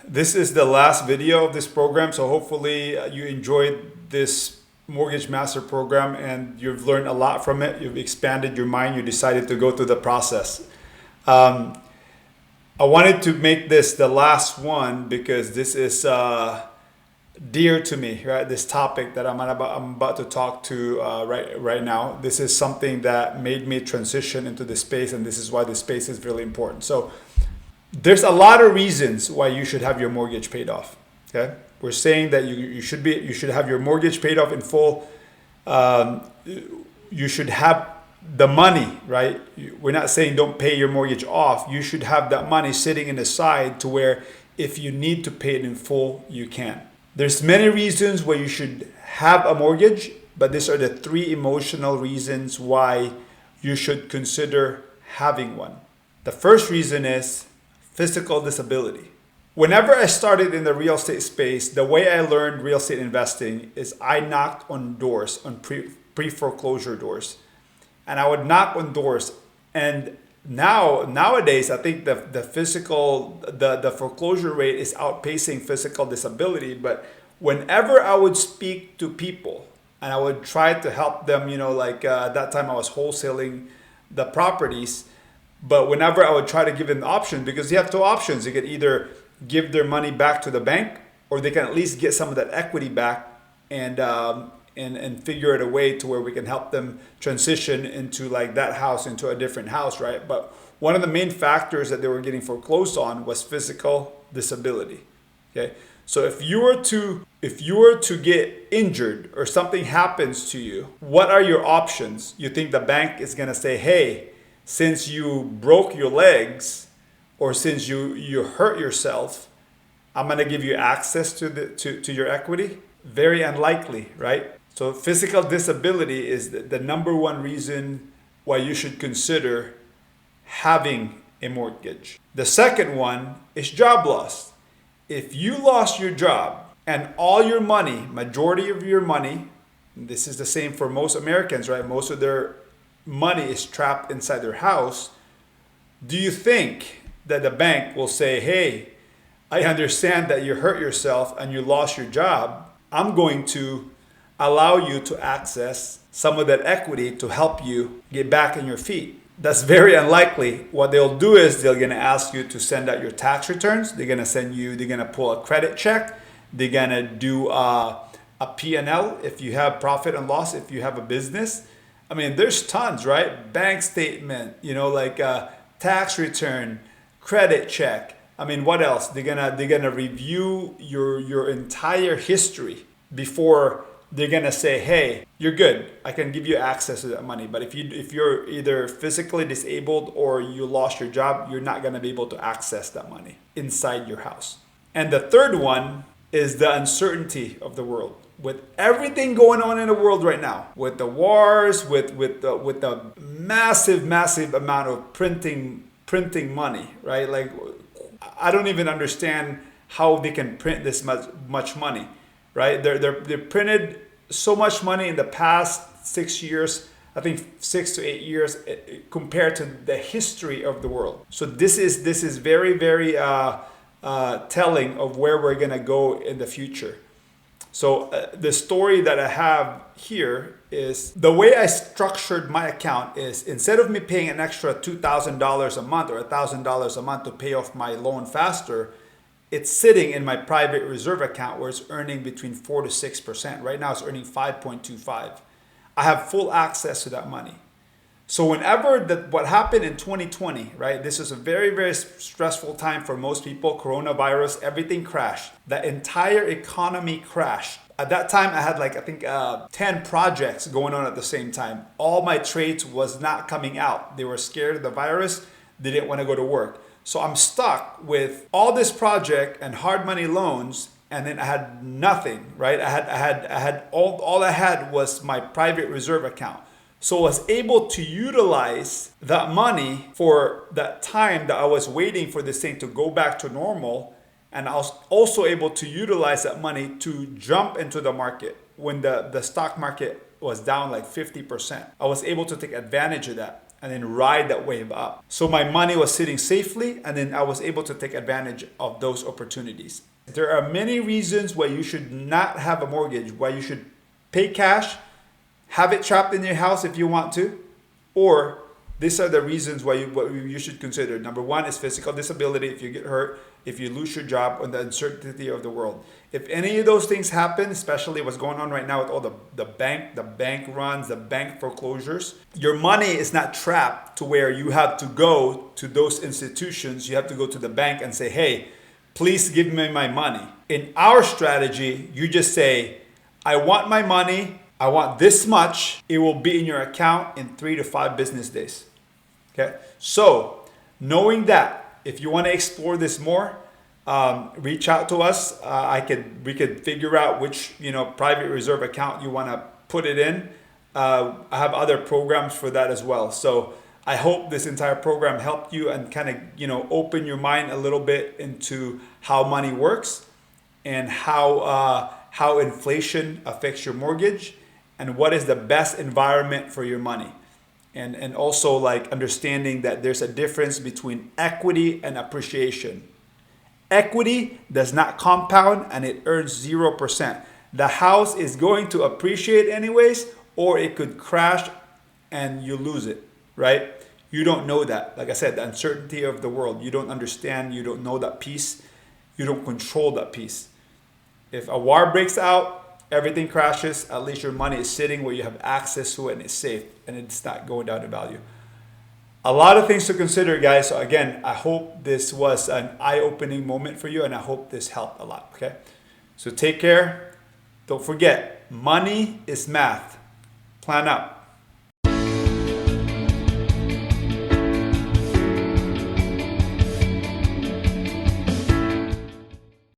This is the last video of this program, so hopefully you enjoyed this Mortgage Master program and you've learned a lot from it. You've expanded your mind. You decided to go through the process. I wanted to make this the last one because this is dear to me, right? This topic that I'm about to talk to right now. This is something that made me transition into this space, and this is why this space is really important. So there's a lot of reasons why you should have your mortgage paid off. Okay, we're saying that you should have your mortgage paid off in full. You should have the money, right? We're not saying don't pay your mortgage off. You should have that money sitting in the side to where if you need to pay it in full, you can. There's many reasons why you should have a mortgage, but these are the three emotional reasons why you should consider having one. The first reason is physical disability. Whenever I started in the real estate space, the way I learned real estate investing is I knocked on doors, on pre-foreclosure doors. And I would knock on doors. And nowadays, I think the foreclosure rate is outpacing physical disability. But whenever I would speak to people and I would try to help them, at that time I was wholesaling the properties. But whenever I would try to give them the option, because you have two options, they could either give their money back to the bank, or they can at least get some of that equity back and figure it a way to where we can help them transition into like that house into a different house, right? But one of the main factors that they were getting foreclosed on was physical disability. Okay, so if you were to get injured or something happens to you, what are your options? You think the bank is gonna say, hey, since you broke your legs or since you hurt yourself, I'm gonna give you access to your equity? Very unlikely, right? So physical disability is the number one reason why you should consider having a mortgage. The second one is job loss. If you lost your job and all your money, majority of your money, this is the same for most Americans, right? Most of their money is trapped inside their house. Do you think that the bank will say, hey, I understand that you hurt yourself and you lost your job. I'm going to allow you to access some of that equity to help you get back on your feet? That's very unlikely. What they'll do is they're going to ask you to send out your tax returns. They're going to pull a credit check. They're going to do a P&L if you have profit and loss, if you have a business. I mean, there's tons, right? Bank statement, tax return, credit check. I mean, what else? They're gonna review your entire history before they're gonna say, hey, you're good. I can give you access to that money. But if you're either physically disabled or you lost your job, you're not gonna be able to access that money inside your house. And the third one is the uncertainty of the world. With everything going on in the world right now, with the wars, with the massive amount of printing money, right? Like, I don't even understand how they can print this much money, right? They printed so much money in the past 6 years, I think 6 to 8 years, compared to the history of the world. So this is very telling of where we're gonna go in the future. So the story that I have here is the way I structured my account is instead of me paying an extra $2,000 a month or $1,000 a month to pay off my loan faster, it's sitting in my private reserve account where it's earning between 4 to 6%. Right now it's earning 5.25. I have full access to that money. So what happened in 2020, right? This is a very stressful time for most people. Coronavirus, everything crashed. The entire economy crashed. At that time, I had 10 projects going on at the same time. All my trades was not coming out. They were scared of the virus. They didn't want to go to work. So I'm stuck with all this project and hard money loans, and then I had nothing, right? I had all I had was my private reserve account. So I was able to utilize that money for that time that I was waiting for this thing to go back to normal. And I was also able to utilize that money to jump into the market when the stock market was down like 50%. I was able to take advantage of that. and then ride that wave up. So my money was sitting safely, and then I was able to take advantage of those opportunities. There are many reasons why you should not have a mortgage, why you should pay cash, have it trapped in your house if you want to, or these are the reasons why you should consider. Number one is physical disability. If you get hurt, if you lose your job, and the uncertainty of the world. If any of those things happen, especially what's going on right now with all the bank runs, the bank foreclosures, your money is not trapped to where you have to go to those institutions. You have to go to the bank and say, hey, please give me my money. In our strategy, you just say, I want my money. I want this much. It will be in your account in 3 to 5 business days. Okay. So knowing that, if you want to explore this more, reach out to us. We could figure out which private reserve account you want to put it in. I have other programs for that as well. So I hope this entire program helped you and kind of open your mind a little bit into how money works and how inflation affects your mortgage and what is the best environment for your money. And also like understanding that there's a difference between equity and appreciation. Equity does not compound and it earns 0%. The house is going to appreciate anyways, or it could crash and you lose it, right? You don't know that. Like I said, the uncertainty of the world, you don't understand, you don't know that piece, you don't control that piece. If a war breaks out, everything crashes, at least your money is sitting where you have access to it and it's safe and it's not going down in value. A lot of things to consider, guys. So again, I hope this was an eye-opening moment for you and I hope this helped a lot, okay? So take care. Don't forget, money is math. Plan up.